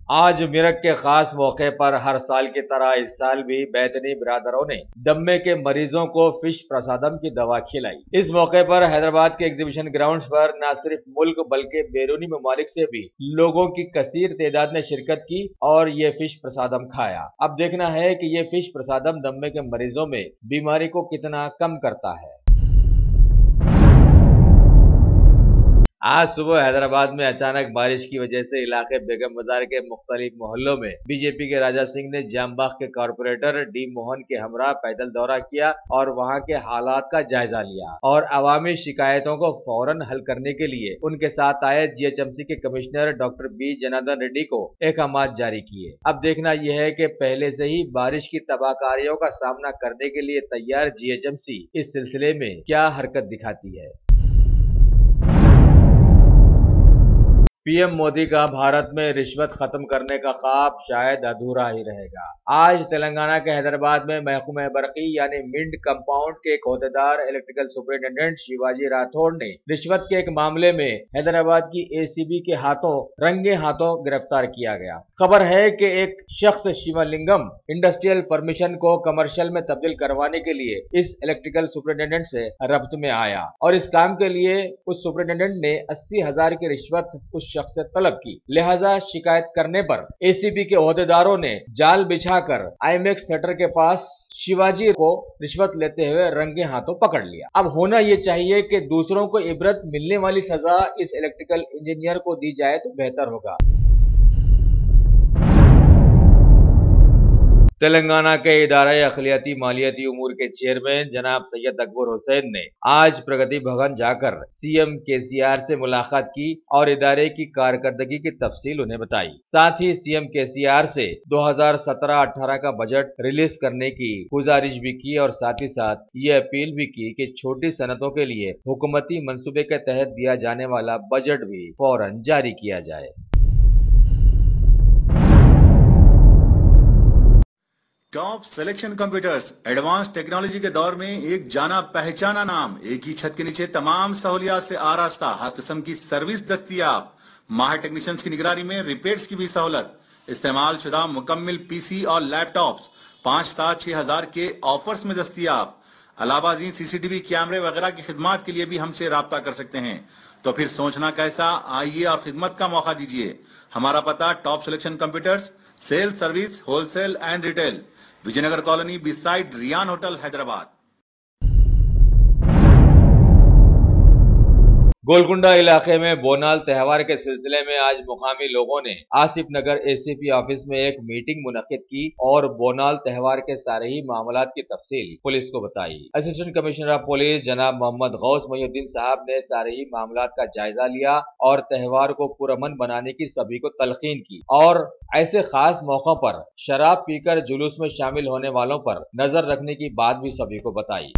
आज मिरक के खास मौके पर हर साल की तरह इस साल भी बैतनी बिरादरों ने दम्मे के मरीजों को फिश प्रसादम की दवा खिलाई। इस मौके पर हैदराबाद के एग्जीबिशन ग्राउंड्स पर न सिर्फ मुल्क बल्कि बैरूनी ममालिक से भी लोगों की कसीर तादाद ने शिरकत की और ये फिश प्रसादम खाया। अब देखना है कि ये फिश प्रसादम दम्मे के मरीजों में बीमारी को कितना कम करता है। आज सुबह हैदराबाद में अचानक बारिश की वजह से इलाके बेगम बाजार के मुख्तलिफ मोहल्लों में बीजेपी के राजा सिंह ने जामबाग के कारपोरेटर डी मोहन के हमरा पैदल दौरा किया और वहां के हालात का जायजा लिया और अवामी शिकायतों को फौरन हल करने के लिए उनके साथ आए जीएचएमसी के commissioner doctor B Janardhan Reddy को अहकामात जारी किए। अब देखना यह है कि पहले से ही बारिश की तबाहकारियों का सामना करने के लिए तैयार जीएचएमसी इस सिलसिले में क्या हरकत दिखाती है। पीएम मोदी का भारत में रिश्वत खत्म करने का ख्वाब शायद अधूरा ही रहेगा। आज तेलंगाना के हैदराबाद में महकमा बरकी यानी मिंट कंपाउंड के एक ओहदेदार इलेक्ट्रिकल सुपरिटेंडेंट शिवाजी राठौड़ ने रिश्वत के एक मामले में हैदराबाद की एसीबी के हाथों रंगे हाथों गिरफ्तार किया गया। खबर है कि एक शख्स शिवलिंगम इंडस्ट्रियल परमिशन को कमर्शियल में तब्दील करवाने के लिए इस इलेक्ट्रिकल सुपरिटेंडेंट से रब्त में आया और इस काम के लिए उस सुपरिटेंडेंट ने 80,000 की रिश्वत उस शख्स से तलब की। लिहाजा शिकायत करने पर एसीबी के ओहदेदारों ने जाल बिछाकर आईमैक्स थिएटर के पास शिवाजी को रिश्वत लेते हुए रंगे हाथों पकड़ लिया। अब होना यह चाहिए कि दूसरों को इबरत मिलने वाली सजा इस इलेक्ट्रिकल इंजीनियर को दी जाए तो बेहतर होगा। तेलंगाना के इदारा अखिलियाती मालियाती उमूर के चेयरमैन जनाब सैयद अकबर हुसैन ने आज प्रगति भवन जाकर सीएम केसीआर से मुलाकात की और इदारे की कारकर्दगी की तफसील उन्हें बताई। साथ ही सीएम केसीआर से 2017-18 का बजट रिलीज करने की गुजारिश भी की और साथ ही साथ ये अपील भी की कि छोटी सनतों के लिए हुकूमती मंसूबे के तहत दिया जाने वाला बजट भी फौरन जारी किया जाए। Top selection computers advance technology के दौर में एक जाना पहचाना नाम, एक ही छत के नीचे तमाम सहूलियात से आरास्ता, हर किस्म की सर्विस दस्तियाब, माहिर टेक्नीशियंस की निगरानी में रिपेयर्स की भी सहूलत, इस्तेमाल शुदा मुकम्मिल पीसी और लैपटॉप्स 5,6,000 के ऑफर्स में दस्तियाब। अलावाजी सीसीटीवी कैमरे वगैरह की खिदमत के लिए भी हमसे राब्ता कर सकते हैं। तो फिर सोचना कैसा, आइए और खिदमत का मौका दीजिए। हमारा पता top selection computers, sale service, wholesale and retail, Vijayanagar colony beside Riyan hotel, Hyderabad. Golconda इलाके में बोनाल त्योहार के सिलसिले में आज मुकामी लोगों ने आसिफ नगर एसीपी ऑफिस में एक मीटिंग मुनक्किद की और बोनाल त्योहार के सारे ही मामलात की तफसील पुलिस को बताई। असिस्टेंट कमिश्नर ऑफ पुलिस जनाब मोहम्मद गौस मोहिउद्दीन साहब ने सारे ही मामलात का जायजा लिया और त्योहार को पुरअमन बनाने की सभी को तलकीन की और ऐसे खास मौकों पर शराब पीकर जुलूस में शामिल होने वालों पर नजर रखने की बात भी सभी को बताई।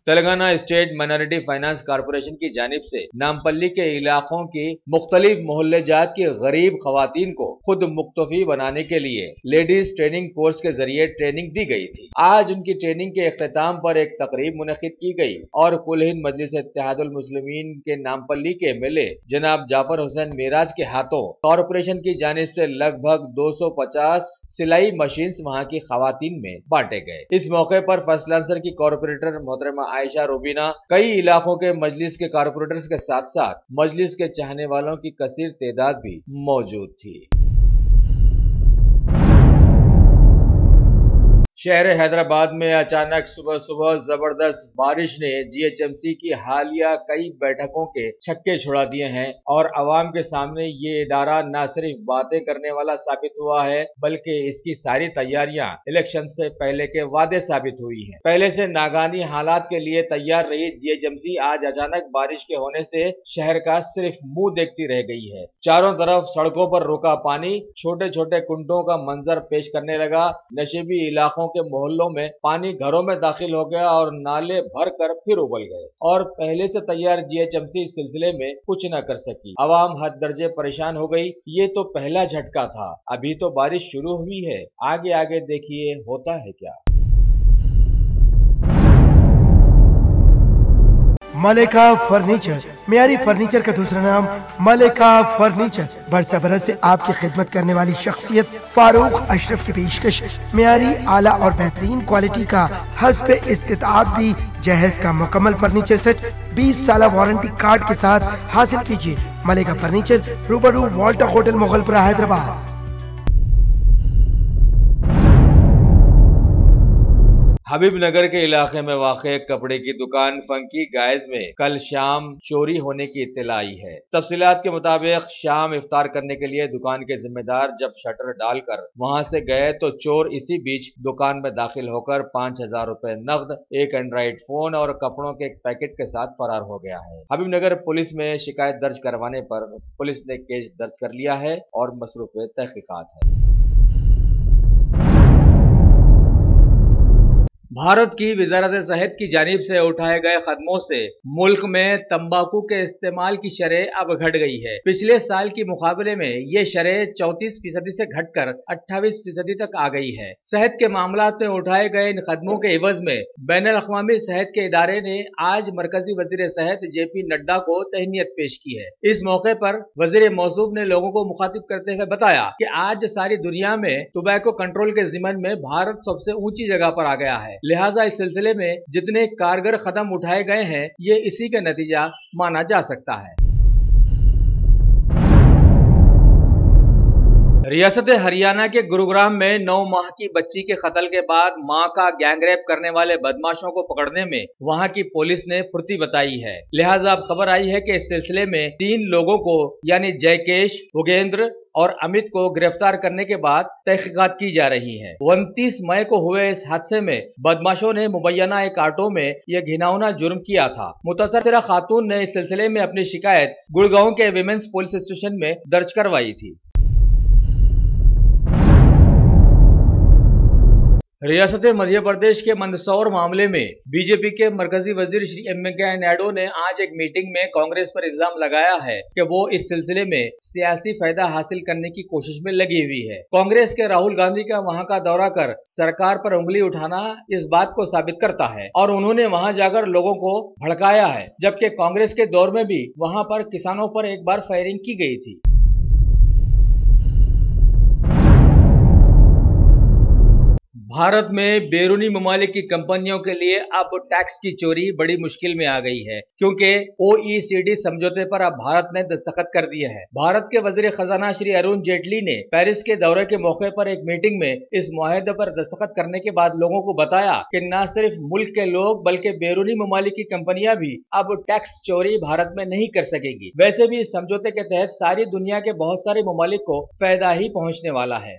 Telangana state minority finance corporation की जानिब से नामपल्ली के इलाकों की मुख्तलिफ मोहल्ले जात की गरीब खवातीन को खुद मुक्तफी बनाने के लिए लेडीज ट्रेनिंग कोर्स के जरिए ट्रेनिंग दी गई थी। आज उनकी ट्रेनिंग के इख्तिताम पर एक तकरीब मुनक्किद की गई और कुल हिंद मजलिस इत्तेहादुल मुस्लिमीन के नामपल्ली के एमएलए जनाब जाफर हुसैन मेराज के हाथों कॉर्पोरेशन की जानिब से लगभग 250 सिलाई मशीन वहाँ की खवातीन में बांटे गए। इस मौके पर फर्स्ट लांसर की कॉर्पोरेटर मोहतरमा आयशा रूबीना, कई इलाकों के मजलिस के कारपोरेटर्स के साथ साथ मजलिस के चाहने वालों की कसीर तादाद भी मौजूद थी। शहर हैदराबाद में अचानक सुबह सुबह जबरदस्त बारिश ने जीएचएमसी की हालिया कई बैठकों के छक्के छुड़ा दिए हैं और अवाम के सामने ये इदारा न सिर्फ बातें करने वाला साबित हुआ है बल्कि इसकी सारी तैयारियां इलेक्शन से पहले के वादे साबित हुई हैं। पहले से नागानी हालात के लिए तैयार रही जीएचएमसी आज अचानक बारिश के होने से शहर का सिर्फ मुंह देखती रह गई है। चारों तरफ सड़कों पर रुका पानी छोटे छोटे कुंडों का मंजर पेश करने लगा। नशेबी इलाकों के मोहल्लों में पानी घरों में दाखिल हो गया और नाले भरकर फिर उबल गए और पहले से तैयार जीएचएमसी इस सिलसिले में कुछ न कर सकी। आवाम हद दर्जे परेशान हो गई। ये तो पहला झटका था, अभी तो बारिश शुरू हुई है, आगे आगे देखिए होता है क्या। मलिका फर्नीचर, मियारी फर्नीचर का दूसरा नाम मलिका फर्नीचर। बरस बरस से आपकी खिदमत करने वाली शख्सियत फारूक अशरफ की पेशकश मियारी, आला और बेहतरीन क्वालिटी का हस्ब इस्तिताअत भी जहेज का मुकम्मल फर्नीचर सेट 20 साल वारंटी कार्ड के साथ हासिल कीजिए। मलिका फर्नीचर, रूबरू वॉल्टर होटल, मुगलपुरा, हैदराबाद। हबीबनगर के इलाके में वाक़े कपड़े की दुकान फंकी गाइज में कल शाम चोरी होने की इत्तला आई है। तफसीलात के मुताबिक शाम इफ्तार करने के लिए दुकान के जिम्मेदार जब शटर डालकर वहां से गए तो चोर इसी बीच दुकान में दाखिल होकर 5,000 रुपए नकद, एक एंड्रॉइड फोन और कपड़ों के एक पैकेट के साथ फरार हो गया है। हबीबनगर पुलिस में शिकायत दर्ज करवाने पर पुलिस ने केस दर्ज कर लिया है और मसरूफ तहकीकात है। भारत की वजारत सेहत की जानिब से उठाए गए कदमों से मुल्क में तंबाकू के इस्तेमाल की शरह अब घट गई है। पिछले साल के मुकाबले में ये शरह 34% से घटकर 28% तक आ गई है। सेहत के मामलात में उठाए गए इन कदमों के एवज में बैनुल अक़वामी सेहत के इदारे ने आज मरकजी वजीर सेहत JP नड्डा को तहनीत पेश की है। इस मौके पर वजीर मौसूफ ने लोगों को मुखातिब करते हुए बताया कि आज सारी दुनिया में टोबैको कंट्रोल के ज़िमन में भारत सबसे ऊंची जगह पर आ गया है। लिहाजा इस सिलसिले में जितने कारगर कदम उठाए गए हैं ये इसी का नतीजा माना जा सकता है। रियासत हरियाणा के गुरुग्राम में 9 माह की बच्ची के कत्ल के बाद मां का गैंगरेप करने वाले बदमाशों को पकड़ने में वहां की पुलिस ने फुर्ती बताई है। लिहाजा अब खबर आई है कि इस सिलसिले में 3 लोगों को यानी जयकेश, योगेंद्र और अमित को गिरफ्तार करने के बाद तहकीकात की जा रही है। 29 मई को हुए इस हादसे में बदमाशों ने मुबैना एक ऑटो में यह घिनौना जुर्म किया था। मुतासरा खातून ने इस सिलसिले में अपनी शिकायत गुड़गांव के विमेंस पुलिस स्टेशन में दर्ज करवाई थी। रियासत मध्य प्रदेश के मंदसौर मामले में बीजेपी के मरकजी वजीर श्री M वेंकैया नायडू ने आज एक मीटिंग में कांग्रेस पर इल्जाम लगाया है कि वो इस सिलसिले में सियासी फायदा हासिल करने की कोशिश में लगी हुई है। कांग्रेस के राहुल गांधी का वहां का दौरा कर सरकार पर उंगली उठाना इस बात को साबित करता है और उन्होंने वहां जाकर लोगों को भड़काया है, जबकि कांग्रेस के दौर में भी वहां पर किसानों पर एक बार फायरिंग की गई थी। भारत में बैरूनी ममालिक की कंपनियों के लिए अब टैक्स की चोरी बड़ी मुश्किल में आ गई है, क्योंकि OECD समझौते पर अब भारत ने दस्तखत कर दिए हैं। भारत के वजीर खजाना श्री अरुण जेटली ने पेरिस के दौरे के मौके पर एक मीटिंग में इस मुआहदे पर दस्तखत करने के बाद लोगों को बताया कि न सिर्फ मुल्क के लोग बल्कि बैरूनी ममालिक की कंपनियां भी अब टैक्स चोरी भारत में नहीं कर सकेगी। वैसे भी इस समझौते के तहत सारी दुनिया के बहुत सारे ममालिक को फायदा ही पहुँचने वाला है।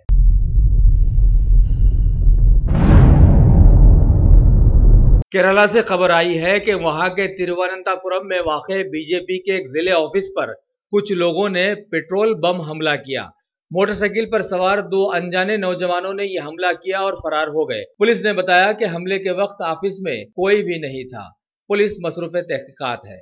केरला से खबर आई है कि वहां के तिरुवनंतपुरम में वाक़े बीजेपी के एक जिले ऑफिस पर कुछ लोगों ने पेट्रोल बम हमला किया। मोटरसाइकिल पर सवार 2 अनजाने नौजवानों ने यह हमला किया और फरार हो गए। पुलिस ने बताया कि हमले के वक्त ऑफिस में कोई भी नहीं था। पुलिस मसरूफ तहकीकात है।